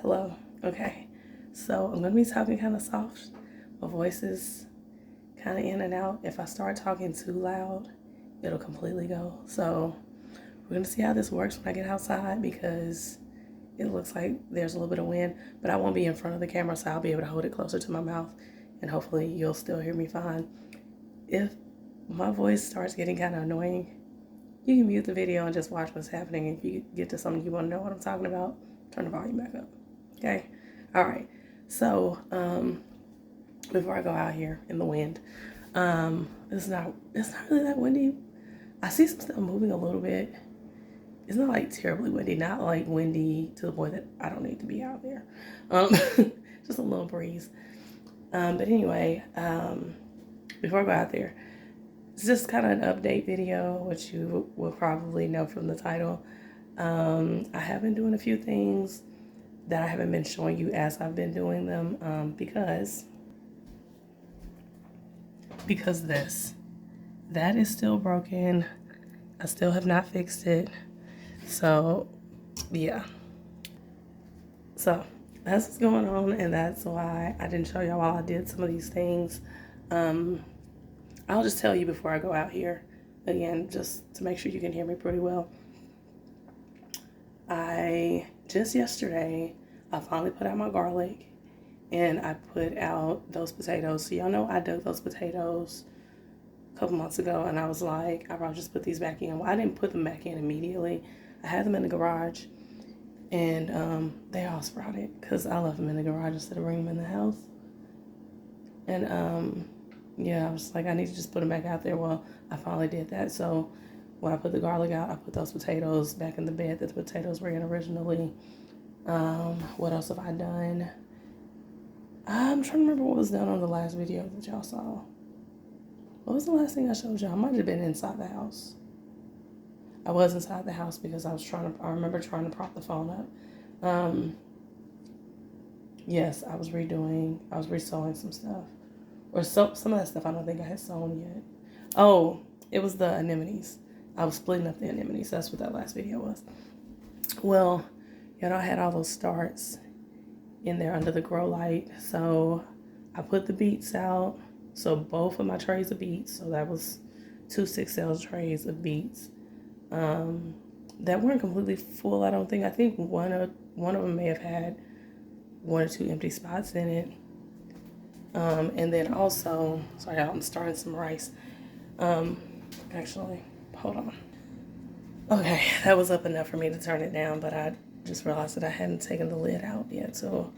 Hello. Okay. So I'm going to be talking kind of soft. My voice is kind of in and out. If I start talking too loud, it'll completely go. So we're going to see how this works when I get outside because it looks like there's a little bit of wind, but I won't be in front of the camera, so I'll be able to hold it closer to my mouth and hopefully you'll still hear me fine. If my voice starts getting kind of annoying, you can mute the video and just watch what's happening. If you get to something you want to know what I'm talking about, turn the volume back up. Okay? All right. So, before I go out here in the wind, it's not really that windy. I see some stuff moving a little bit. It's not like terribly windy, not like windy to the point that I don't need to be out there. Just a little breeze. But anyway, before I go out there, it's just kind of an update video, which you will probably know from the title. I have been doing a few things that I haven't been showing you as I've been doing them because that is still broken. I still have not fixed it. So, yeah. So, that's what's going on, and that's why I didn't show y'all while I did some of these things. I'll just tell you before I go out here, again, just to make sure you can hear me pretty well. Just yesterday, I finally put out my garlic, and I put out those potatoes. So y'all know I dug those potatoes a couple months ago, and I was like, I probably just put these back in. Well, I didn't put them back in immediately. I had them in the garage, and they all sprouted because I left them in the garage instead of bringing them in the house. And yeah, I was like, I need to just put them back out there. Well, I finally did that. So when I put the garlic out, I put those potatoes back in the bed that the potatoes were in originally. What else have I done? I'm trying to remember what was done on the last video that y'all saw. What was the last thing I showed y'all? I might have been inside the house. I was inside the house because I remember trying to prop the phone up. Yes, I was resewing some stuff. Or some of that stuff I don't think I had sewn yet. Oh, it was the anemones. I was splitting up the anemones. That's what that last video was. Well, you know, I had all those starts in there under the grow light. So I put the beets out. So both of my trays of beets. So that was 2 6L trays of beets. That weren't completely full, I don't think. I think one of them may have had 1 or 2 empty spots in it. And then also, sorry, I'm starting some rice. Actually, hold on. Okay, that was up enough for me to turn it down, but I just realized that I hadn't taken the lid out yet, so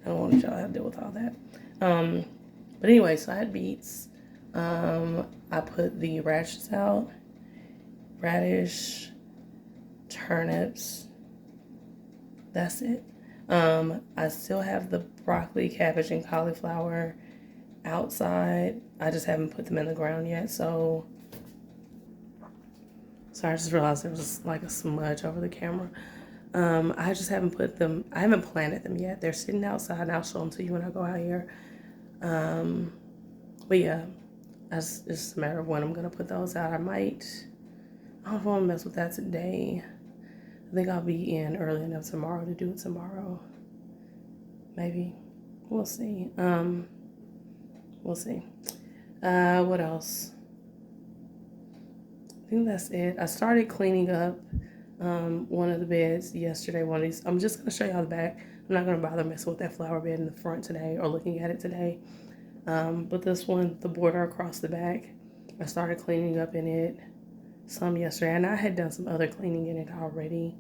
I don't want y'all to deal with all that. But anyway, so I had beets. I put the radishes out. Radish, turnips. That's it. I still have the broccoli, cabbage, and cauliflower outside. I just haven't put them in the ground yet, so sorry, I just realized there was like a smudge over the camera. I just haven't I haven't planted them yet. They're sitting outside, and I'll show them to you when I go out here. But yeah, it's just a matter of when I'm gonna put those out. I don't know if I want to mess with that today. I think I'll be in early enough tomorrow to do it tomorrow. Maybe. We'll see. We'll see. What else? I think that's it. I started cleaning up one of the beds yesterday. One of these. I'm just going to show y'all the back. I'm not going to bother messing with that flower bed in the front today or looking at it today. But this one, the border across the back, I started cleaning up in it some yesterday, and I had done some other cleaning in it already,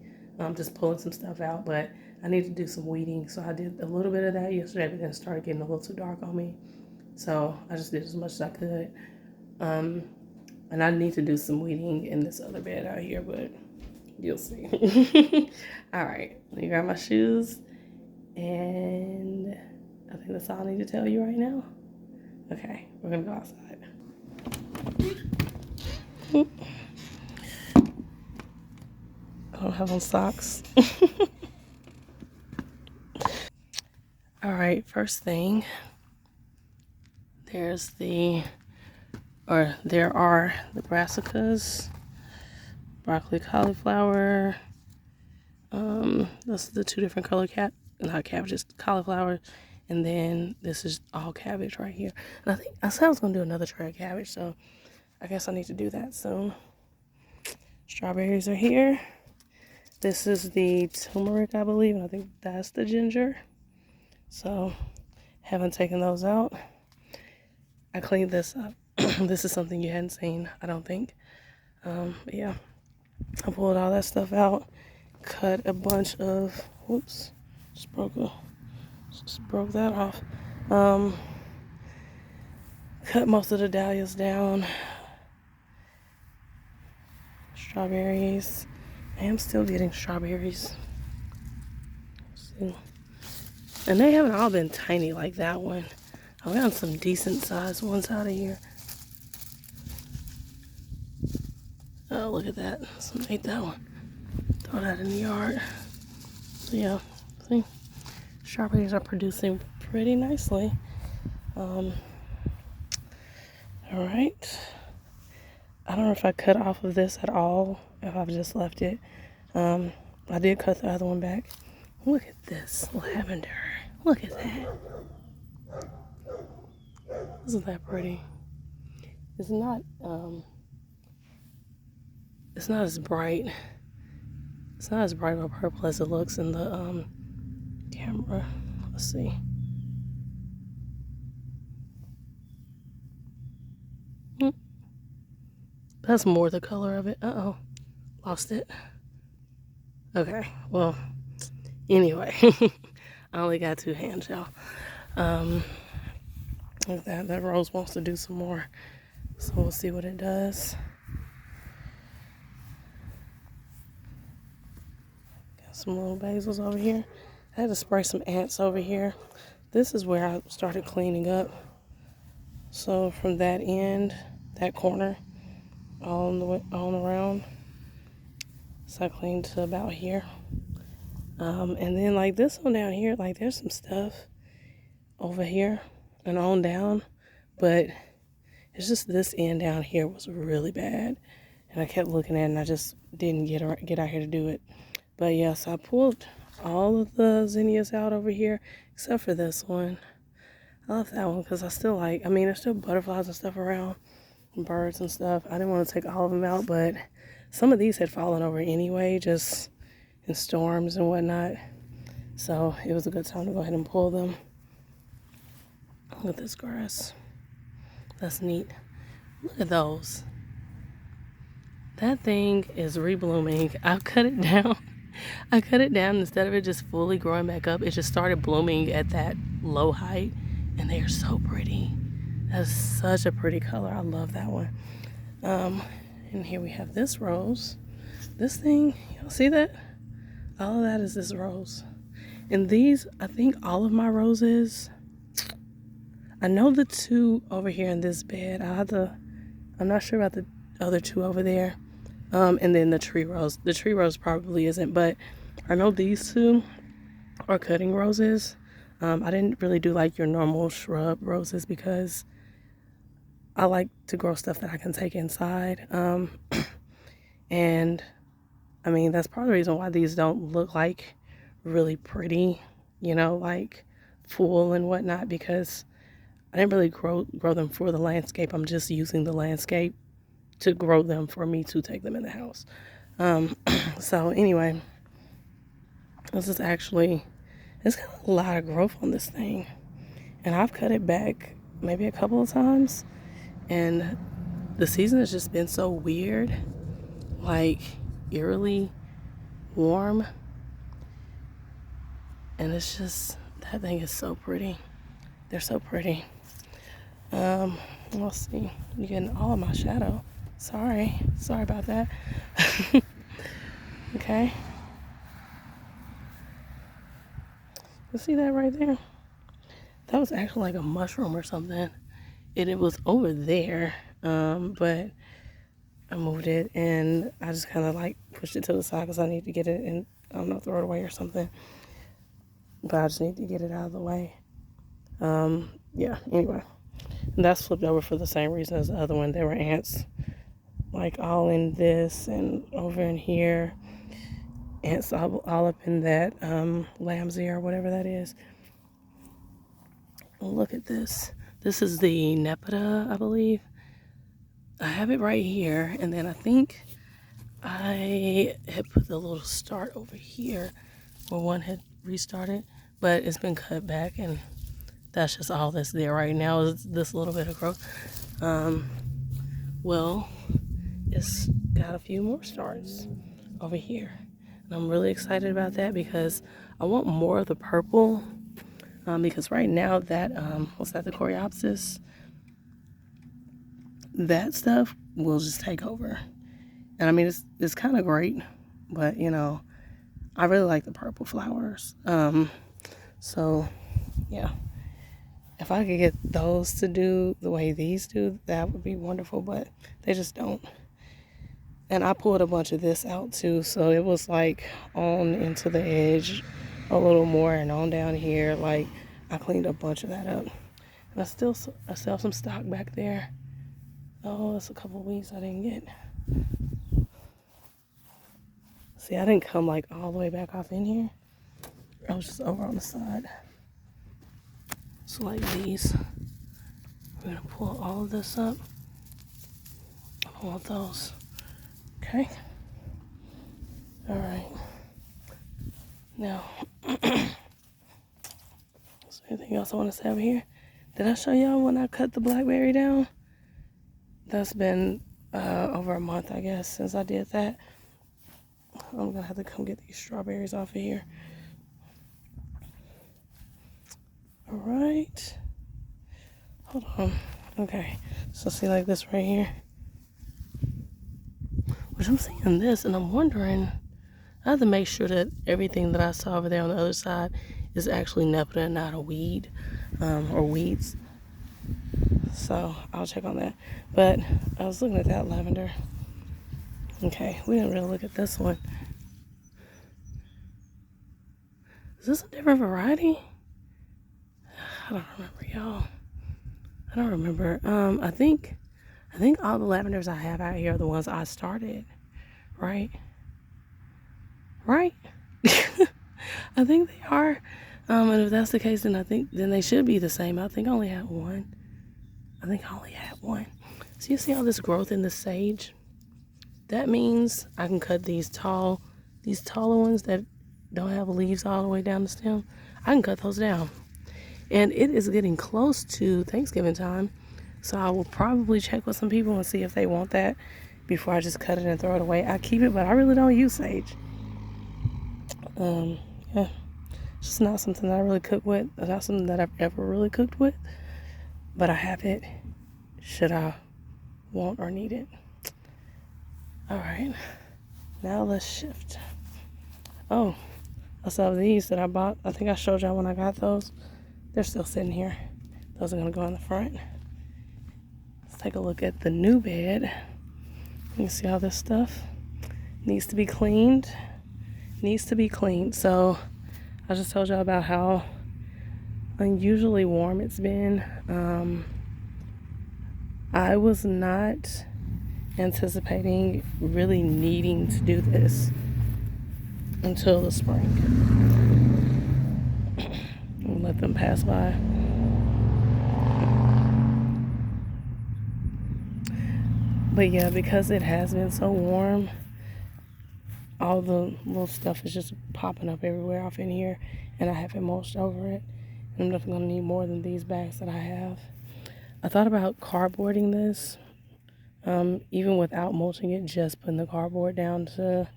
just pulling some stuff out, but I need to do some weeding, so I did a little bit of that yesterday, but then it started getting a little too dark on me, so I just did as much as I could. And I need to do some weeding in this other bed out here, but you'll see. All right, let me grab my shoes, and I think that's all I need to tell you right now. Okay, we're gonna go outside. I don't have on socks. All right, first thing, there are the brassicas, broccoli, cauliflower. Those are the 2 different color not cabbage, it's cauliflower. And then this is all cabbage right here. And I think I said I was going to do another tray of cabbage, so I guess I need to do that soon. Strawberries are here. This is the turmeric, I believe, and I think that's the ginger. So, haven't taken those out. I cleaned this up. This is something you hadn't seen, I don't think. But yeah, I pulled all that stuff out, cut a bunch of, whoops, just broke that off. Cut most of the dahlias down. Strawberries. I am still getting strawberries. Let's see. And they haven't all been tiny like that one. I've gotten some decent sized ones out of here. Oh, look at that. Someone ate that one. Throw that in the yard. So yeah, see? Strawberries are producing pretty nicely. All right. I don't know if I cut off of this at all, if I've just left it. I did cut the other one back. Look at this lavender. Look at that. Isn't that pretty? It's not as bright. It's not as bright of a purple as it looks in the camera. Let's see. That's more the color of it. Uh-oh. Lost it. Okay. Well, anyway. I only got 2 hands, y'all. That rose wants to do some more. So we'll see what it does. Got some little basils over here. I had to spray some ants over here. This is where I started cleaning up. So from that end, that corner, all around. So I cleaned to about here. And then like this one down here, like there's some stuff over here and on down, but it's just this end down here was really bad. And I kept looking at it and I just didn't get out here to do it. But yeah, so I pulled all of the zinnias out over here, except for this one. I love that one because I still like, there's still butterflies and stuff around, and birds and stuff. I didn't want to take all of them out, but some of these had fallen over anyway, just in storms and whatnot. So it was a good time to go ahead and pull them. Look at this grass. That's neat. Look at those. That thing is reblooming. I cut it down. Instead of it just fully growing back up, it just started blooming at that low height. And they are so pretty. That's such a pretty color. I love that one. And here we have this rose. This thing, y'all see that? All of that is this rose. And these, I think all of my roses, I know the 2 over here in this bed. I'm not sure about the other 2 over there. And then the tree rose. The tree rose probably isn't, but I know these 2 are cutting roses. I didn't really do like your normal shrub roses because I like to grow stuff that I can take inside. And that's part of the reason why these don't look like really pretty, like full and whatnot, because I didn't really grow them for the landscape. I'm just using the landscape to grow them for me to take them in the house. So anyway, it's got a lot of growth on this thing. And I've cut it back maybe a couple of times. And the season has just been so weird, like eerily warm. And it's just, that thing is so pretty. They're so pretty. Let's see. You're getting all of my shadow. Sorry about that. Okay. You see that right there? That was actually like a mushroom or something. It was over there, but I moved it and I just kind of like pushed it to the side because I need to get it and I don't know, throw it away or something. But I just need to get it out of the way. Yeah, anyway. And that's flipped over for the same reason as the other one. There were ants like all in this and over in here. ants all up in that lamb's ear or whatever that is. Look at this. This is the Nepeta, I believe. I have it right here, and then I think I had put the little start over here where one had restarted, but it's been cut back, and that's just all that's there right now is this little bit of growth. Well, it's got a few more starts over here, and I'm really excited about that because I want more of the purple. Because right now that what's that, the Coreopsis, that stuff will just take over. And I mean, it's kind of great, but you know, I really like the purple flowers. So yeah, if I could get those to do the way these do, that would be wonderful, but they just don't. And I pulled a bunch of this out too, so it was like on into the edge a little more and on down here. Like I cleaned a bunch of that up. And I still have some stock back there. Oh, it's a couple weeks I didn't get. See, I didn't come like all the way back off in here. I was just over on the side. So like these. We're gonna pull all of this up. I don't want those. Okay. All right. Now, is there anything else I want to say over here? Did I show y'all when I cut the blackberry down? That's been over a month, I guess, since I did that. I'm gonna have to come get these strawberries off of here. All right. Hold on. Okay. So see like this right here? Which I'm seeing this and I'm wondering, I have to make sure that everything that I saw over there on the other side is actually Nepeta and not a weed or weeds. So I'll check on that. But I was looking at that lavender. Okay, we didn't really look at this one. Is this a different variety? I don't remember, y'all. I don't remember. I think all the lavenders I have out here are the ones I started. Right? Right? I think they are. And if that's the case, then then they should be the same. I think I only had one. So you see all this growth in the sage? That means I can cut these taller ones that don't have leaves all the way down the stem. I can cut those down. And it is getting close to Thanksgiving time. So I will probably check with some people and see if they want that before I just cut it and throw it away. I keep it, but I really don't use sage. Yeah, it's just not something that I really cook with. It's not something that I've ever really cooked with. But I have it should I want or need it. All right, now let's shift. Oh, I saw these that I bought. I think I showed y'all when I got those. They're still sitting here. Those are gonna go in the front. Let's take a look at the new bed. You can see all this stuff needs to be cleaned. So I just told y'all about how unusually warm it's been. I was not anticipating really needing to do this until the spring. Let them pass by. But yeah, because it has been so warm, all the little stuff is just popping up everywhere off in here, and I haven't mulched over it. And I'm definitely gonna need more than these bags that I have. I thought about cardboarding this, even without mulching it, just putting the cardboard down to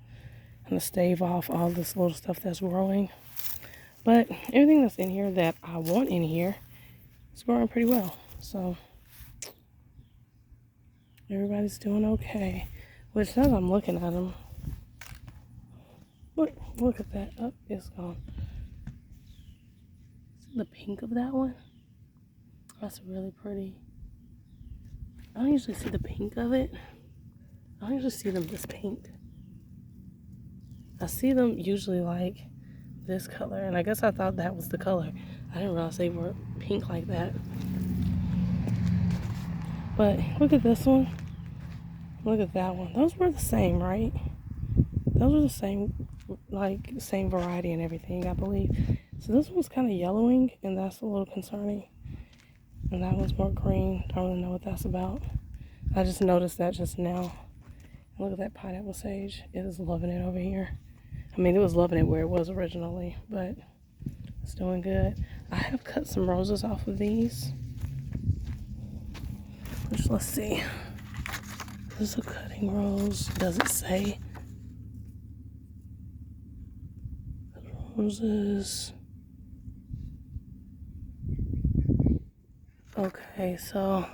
kind of stave off all this little stuff that's growing. But everything that's in here that I want in here is growing pretty well. So everybody's doing okay. Which now that I'm looking at them, look at that. Oh, it's gone. See the pink of that one? That's really pretty. I don't usually see the pink of it. I don't usually see them this pink. I see them usually like this color, and I guess I thought that was the color. I didn't realize they were pink like that. But look at this one. Look at that one. Those were the same, right? Those were the same like same variety and everything, I believe. So this one's kind of yellowing, and that's a little concerning. And that one's more green. Don't really know what that's about. I just noticed that just now. Look at that pineapple sage. It is loving it over here. I mean, it was loving it where it was originally, but it's doing good. I have cut some roses off of these. Let's see. This is a cutting rose. Does it say? Roses. Okay, so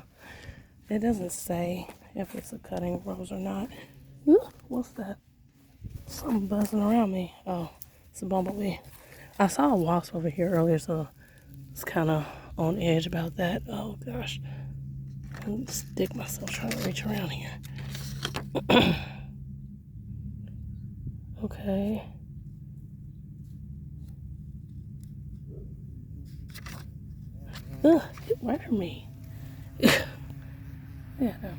it doesn't say if it's a cutting rose or not. Ooh, what's that? Something buzzing around me. Oh, it's a bumblebee. I saw a wasp over here earlier, so it's kind of on edge about that. Oh gosh, I stick myself trying to reach around here. Okay. Ugh, it worried me. Yeah, no.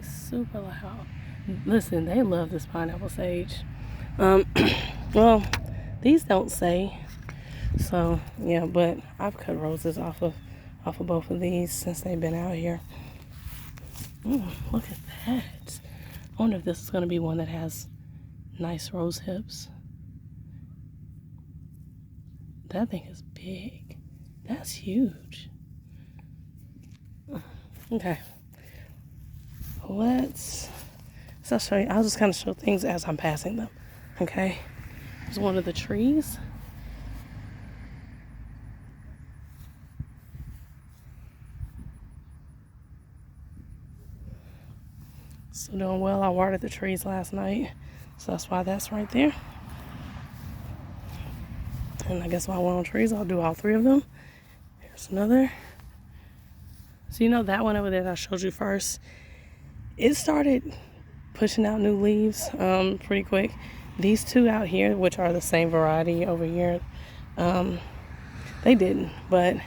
Super loud. Listen, they love this pineapple sage. Well, these don't say. So yeah, but I've cut roses off of both of these since they've been out here. Look at that. I wonder if this is gonna be one that has nice rose hips. That thing is big. That's huge. Okay. So I'll show you. I'll just kind of show things as I'm passing them. Okay. Here's one of the trees. Still doing well. I watered the trees last night, so that's why that's right there. And I guess while we're on trees, I'll do all three of them. Here's another. So you know that one over there that I showed you first, it started pushing out new leaves pretty quick. These two out here, which are the same variety over here, they didn't, but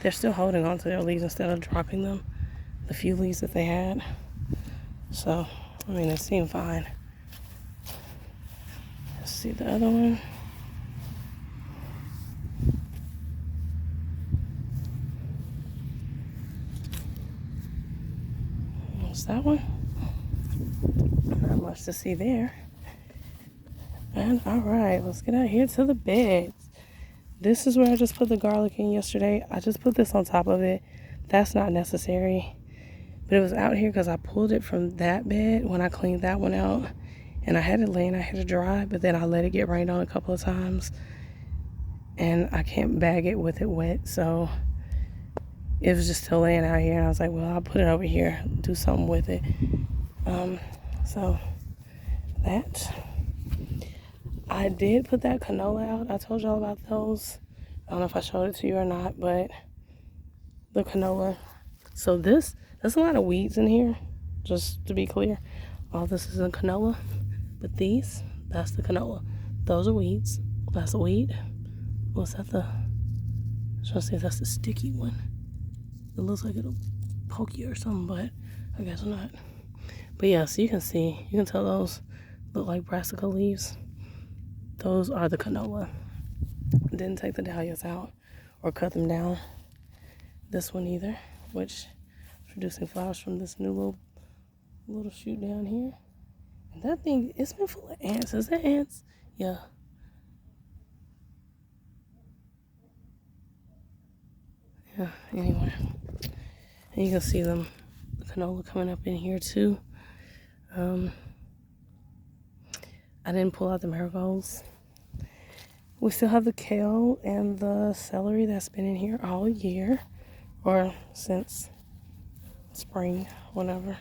they're still holding on to their leaves instead of dropping them, the few leaves that they had. So, I mean, it seemed fine. Let's see the other one. What's that one? Not much to see there. And all right, let's get out here to the beds. This is where I just put the garlic in yesterday. I just put this on top of it. That's not necessary. But it was out here because I pulled it from that bed when I cleaned that one out. And I had it laying, I had it dry, but then I let it get rained on a couple of times. And I can't bag it with it wet, so it was just still laying out here. And I was like, well, I'll put it over here, do something with it. So that. I did put that canola out. I told y'all about those. I don't know if I showed it to you or not, but the canola. So there's a lot of weeds in here, just to be clear. All this is in canola, but that's the canola. Those are weeds. That's a weed. What's that? I'm trying to see if that's the sticky one. It looks like it'll poke you or something, but I guess not. But yeah, so you can tell those look like brassica leaves. Those are the canola. Didn't take the dahlias out or cut them down. This one either, which is producing flowers from this new little shoot down here. And that thing, it's been full of ants. Is that ants? Yeah. Yeah, anyway. And you can see the canola coming up in here too. I didn't pull out the marigolds. We still have the kale and the celery that's been in here all year, or since spring, whenever.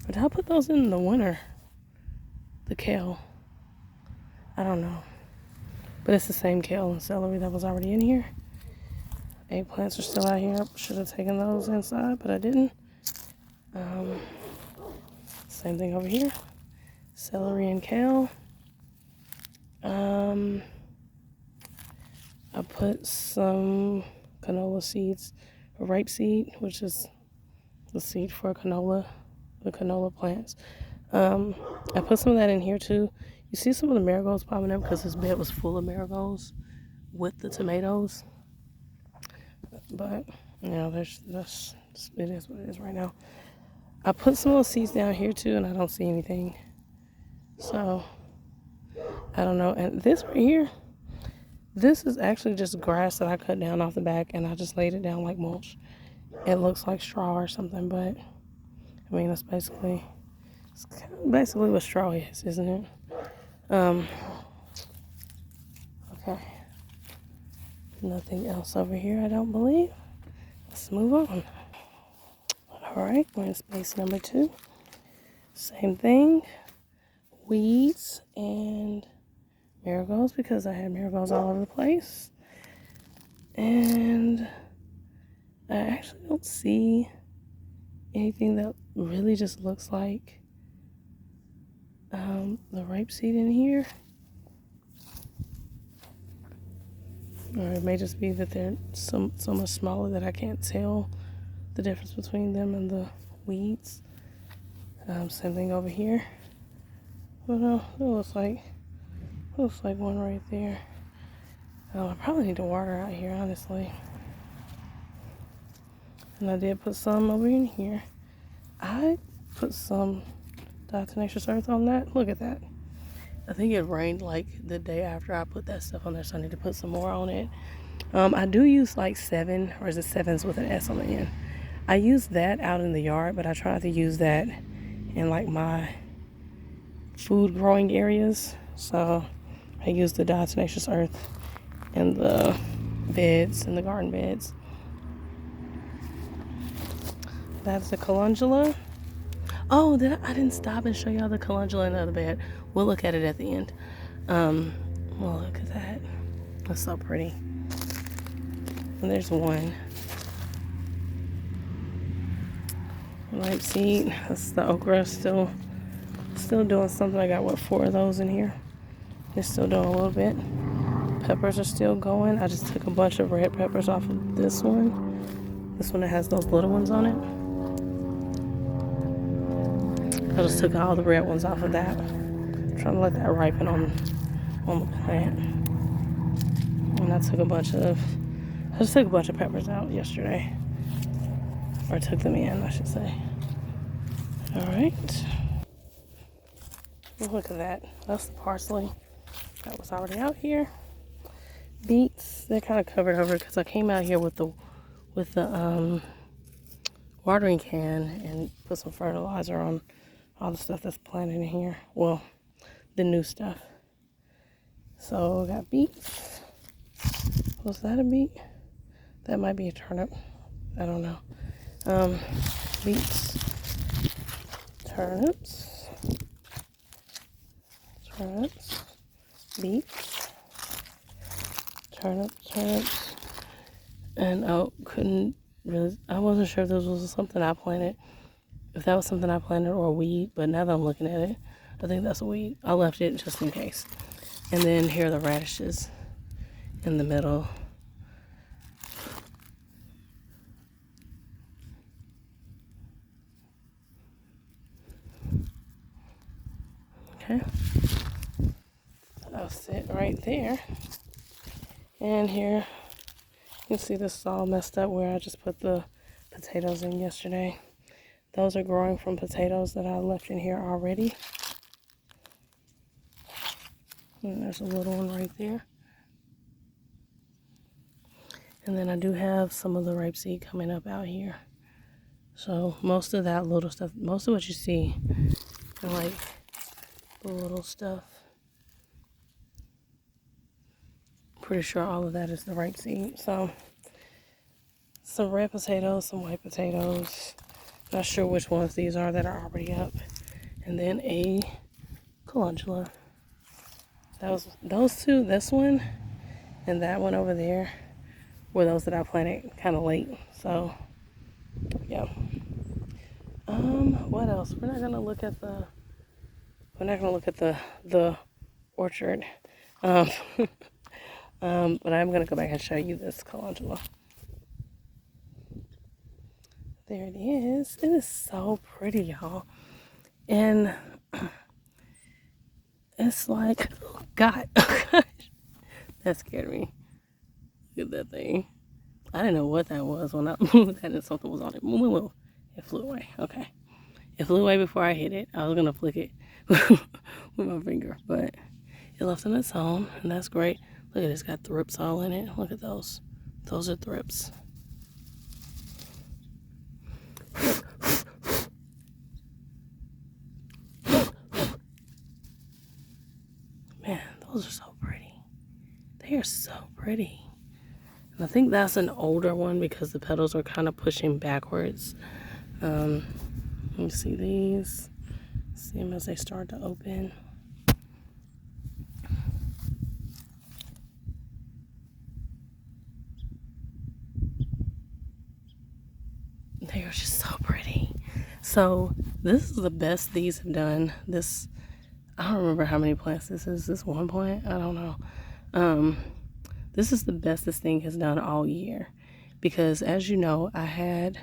But did I put those in the winter? The kale. I don't know. But it's the same kale and celery that was already in here. Eggplants are still out here. I should have taken those inside, but I didn't. Same thing over here. Celery and kale. I put some canola seeds, or rapeseed, which is the seed for canola, the canola plants. I put some of that in here too. You see some of the marigolds popping up because this bed was full of marigolds with the tomatoes. But, you know, it is what it is right now. I put some little seeds down here too, and I don't see anything. So, I don't know. And this right here, this is actually just grass that I cut down off the back, and I just laid it down like mulch. It looks like straw or something, but I mean, it's basically what straw is, isn't it? Okay. Nothing else over here, I don't believe. Let's move on. All right, we're in space number 2. Same thing. Weeds and marigolds, because I had marigolds all over the place. And I actually don't see anything that really just looks like the rapeseed in here. Or it may just be that they're so much smaller that I can't tell the difference between them and the weeds. Same thing over here. But no, it looks like one right there. I probably need to water out here, honestly. And I did put some over in here. I put some diatomaceous earth on that. Look at that. I think it rained like the day after I put that stuff on there, so I need to put some more on it. I do use like 7, or is it 7s with an S on the end? I use that out in the yard, but I try to use that in like my food growing areas. So I use the diatomaceous earth in the beds, in the garden beds. That's the calendula. Oh, I didn't stop and show y'all the calendula in the other bed. We'll look at it at the end. Well, look at that. That's so pretty. And there's one. Rapeseed. That's the okra. Still doing something. I got 4 of those in here. It's still doing a little bit. Peppers are still going. I just took a bunch of red peppers off of this one. This one that has those little ones on it. I just took all the red ones off of that. I'm trying to let that ripen on the plant. And I just took a bunch of peppers out yesterday. Or took them in, I should say. Alright. Look at that. That's the parsley that was already out here. Beets, they're kind of covered over because I came out here with the watering can and put some fertilizer on all the stuff that's planted in here. Well, the new stuff. So I got beets. Was that a beet? That might be a turnip. I don't know. Beets, turnips, beets, turnips, and I wasn't sure if this was something I planted, if that was something I planted or a weed, but now that I'm looking at it, I think that's a weed. I left it just in case. And then here are the radishes in the middle. Okay, I'll sit right there. And here, you can see this is all messed up where I just put the potatoes in yesterday. Those are growing from potatoes that I left in here already. And there's a little one right there. And then I do have some of the rapeseed coming up out here. So most of that little stuff, most of what you see, are like the little stuff. Pretty sure all of that is the rapeseed. So some red potatoes, some white potatoes. Not sure which ones these are that are already up. And then a calendula. Those two, this one and that one over there, were those that I planted kind of late. So yeah. What else? We're not gonna look at the orchard. But I'm gonna go back and show you this calendula. There it is. It is so pretty, y'all. And It's like, oh God, oh gosh, that scared me. Look at that thing. I didn't know what that was when I moved that and something was on it. Move, move, move. It flew away. Okay. It flew away before I hit it. I was gonna flick it with my finger, but it left on its own, and that's great. Look at it, it's got thrips all in it. Look at those. Those are thrips. Man, those are so pretty. They are so pretty. And I think that's an older one because the petals are kind of pushing backwards. Let me see these. See them as they start to open. They are just so pretty. So this is the best these have done. This, I don't remember how many plants this is. This one plant? I don't know. This is the best this thing has done all year. Because as you know, I had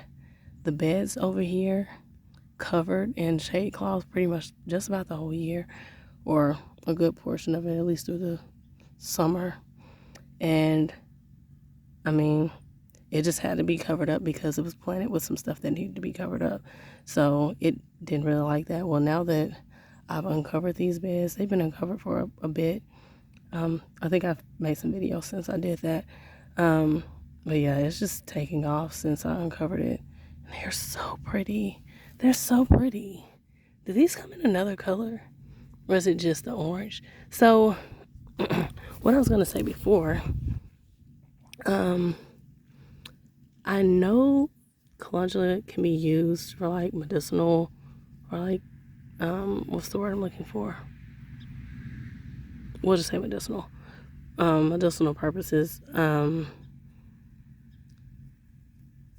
the beds over here covered in shade cloths pretty much just about the whole year. Or a good portion of it, at least through the summer. And I mean, it just had to be covered up because it was planted with some stuff that needed to be covered up. So it didn't really like that. Well, now that I've uncovered these beds, they've been uncovered for a bit. I think I've made some videos since I did that. But yeah, it's just taking off since I uncovered it. And they're so pretty. They're so pretty. Do these come in another color? Or is it just the orange? So, what I was going to say before, I know calendula can be used for like medicinal or like, what's the word I'm looking for? We'll just say medicinal. Medicinal purposes.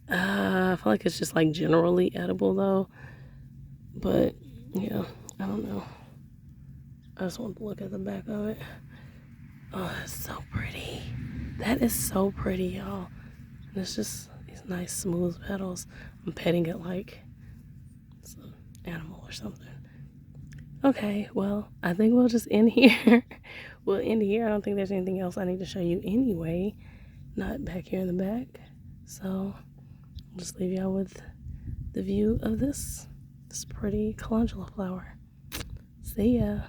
I feel like it's just like generally edible though. But yeah, I don't know. I just want to look at the back of it. Oh, that's so pretty. That is so pretty, y'all. And it's just these nice smooth petals. I'm petting it like some animal or something. Okay, well, I think we'll just end here. We'll end here. I don't think there's anything else I need to show you anyway. Not back here in the back. So I'll just leave y'all with the view of this pretty calendula flower. See ya.